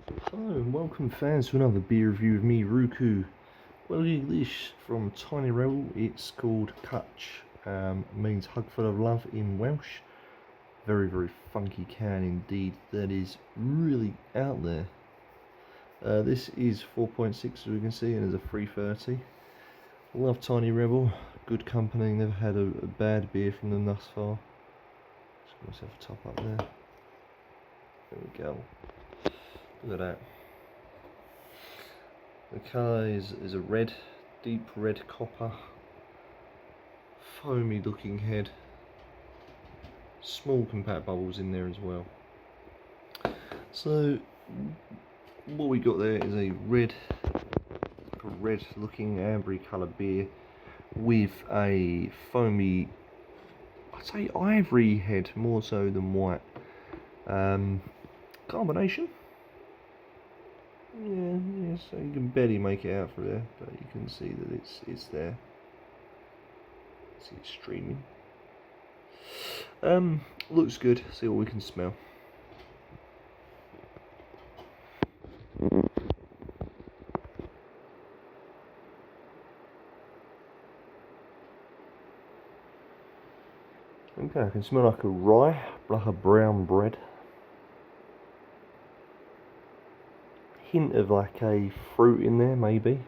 Hello and welcome fans to another beer review of me, Ruku. Well, this from Tiny Rebel. It's called Cwtch, means hug full of love in Welsh. Very, very funky can indeed. That is really out there. This is 4.6 as we can see, and there's a 330. Love Tiny Rebel, good company. Never had a bad beer from them thus far. Just got myself a top up there. There we go. Look at that. The colour is a red, deep red copper, foamy looking head, small compact bubbles in there as well. So what we got there is a red looking ambery colour beer with a foamy, I'd say ivory head more so than white. Carbonation. Yeah, so you can barely make it out from there, but you can see that it's there. See it streaming. Looks good. See what we can smell. Okay, I can smell like a rye, like a brown bread. Hint of like a fruit in there, maybe.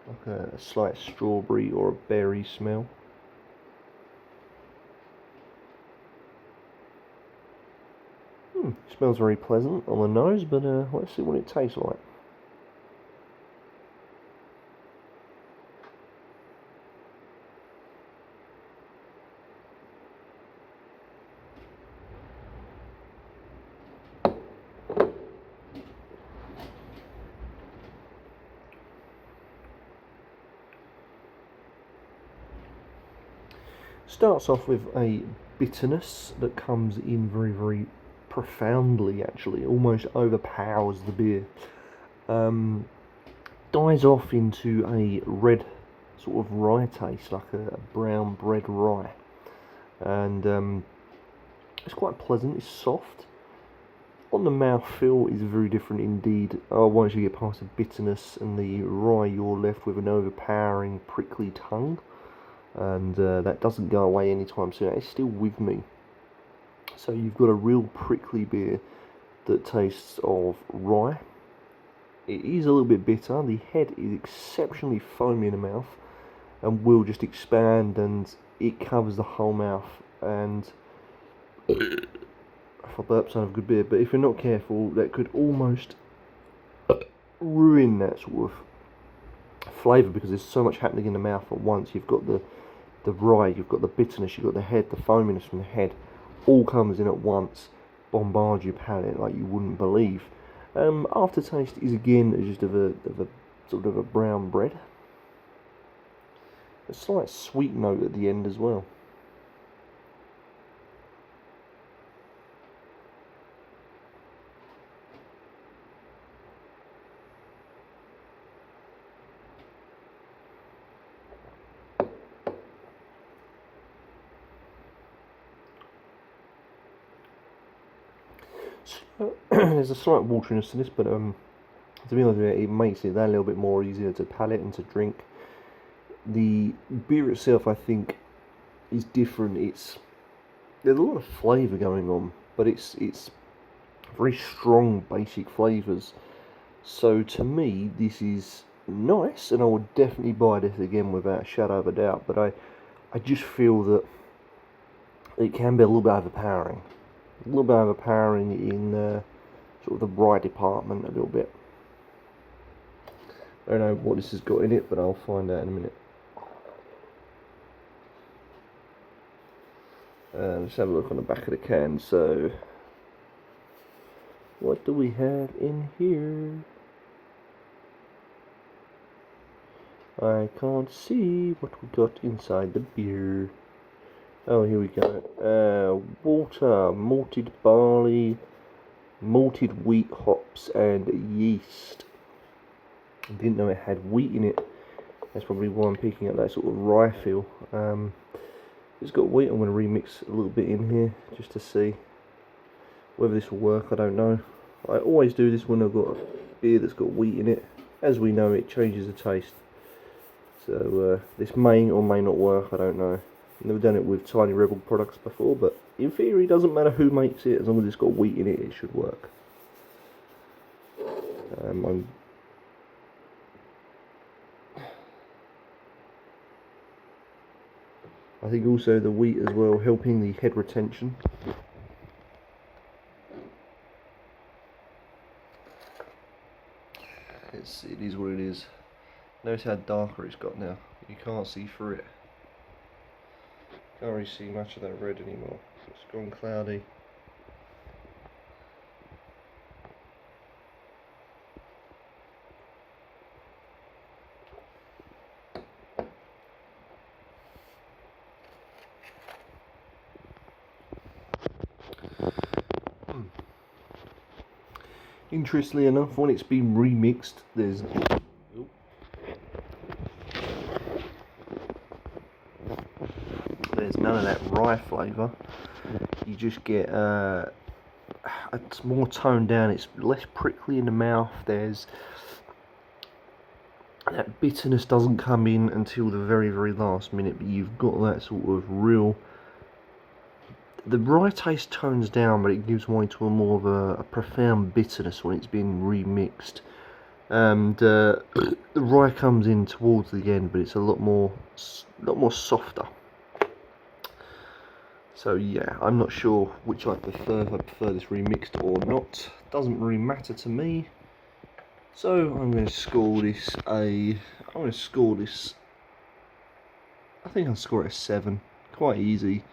Like a slight strawberry or a berry smell. Smells very pleasant on the nose, but let's see what it tastes like. Starts off with a bitterness that comes in very, very profoundly, actually, almost overpowers the beer. Dies off into a red sort of rye taste, like a brown bread rye, and it's quite pleasant. It's soft. On the mouthfeel is very different indeed. Once you get past the bitterness and the rye, you're left with an overpowering prickly tongue, and that doesn't go away anytime soon. It's still with me. So you've got a real prickly beer that tastes of rye. It is a little bit bitter. The head is exceptionally foamy in the mouth and will just expand, and it covers the whole mouth. And if I burp, son of a good beer, but if you're not careful, that could almost ruin that sort of flavour, because there's so much happening in the mouth at once. You've got the rye, you've got the bitterness, you've got the head, the foaminess from the head, all comes in at once, bombards your palate like you wouldn't believe. Aftertaste is again just of a sort of a brown bread. A slight sweet note at the end as well. So, there's a slight wateriness to this, but to be honest with you, it makes it that little bit more easier to palate and to drink. The beer itself, I think, is different. There's a lot of flavour going on, but it's very strong basic flavours. So to me, this is nice, and I would definitely buy this again without a shadow of a doubt. But I just feel that it can be a little bit overpowering. A little bit overpowering in sort of the rye department a little bit. I don't know what this has got in it, but I'll find out in a minute. Let's have a look on the back of the can. So, what do we have in here? I can't see what we got inside the beer. Oh, here we go. Water, malted barley, malted wheat, hops, and yeast. I didn't know it had wheat in it. That's probably why I'm picking up that sort of rye feel. It's got wheat. I'm going to remix a little bit in here just to see whether this will work. I don't know. I always do this when I've got a beer that's got wheat in it. As we know, it changes the taste. So this may or may not work, I don't know. Never done it with Tiny Rebel products before, but in theory, it doesn't matter who makes it, as long as it's got wheat in it, it should work. I think also the wheat as well, helping the head retention. It is what it is. Notice how darker it's got now. You can't see through it. Can't really see much of that red anymore. It's gone cloudy. Interestingly enough, when it's been remixed, there's none of that rye flavour. You just get it's more toned down. It's less prickly in the mouth. There's that bitterness doesn't come in until the very last minute, but you've got that sort of real. The rye taste tones down, but it gives way to a more of a profound bitterness when it's been remixed. And the rye comes in towards the end, but it's a lot more softer. So yeah, I'm not sure which I prefer. If I prefer this remixed or not, doesn't really matter to me. So I'm going to score this I think I'll score it a 7. Quite easy.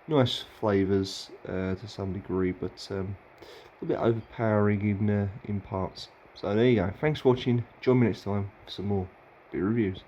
Nice flavours to some degree, but a bit overpowering in parts. So there you go. Thanks for watching. Join me next time for some more beer reviews.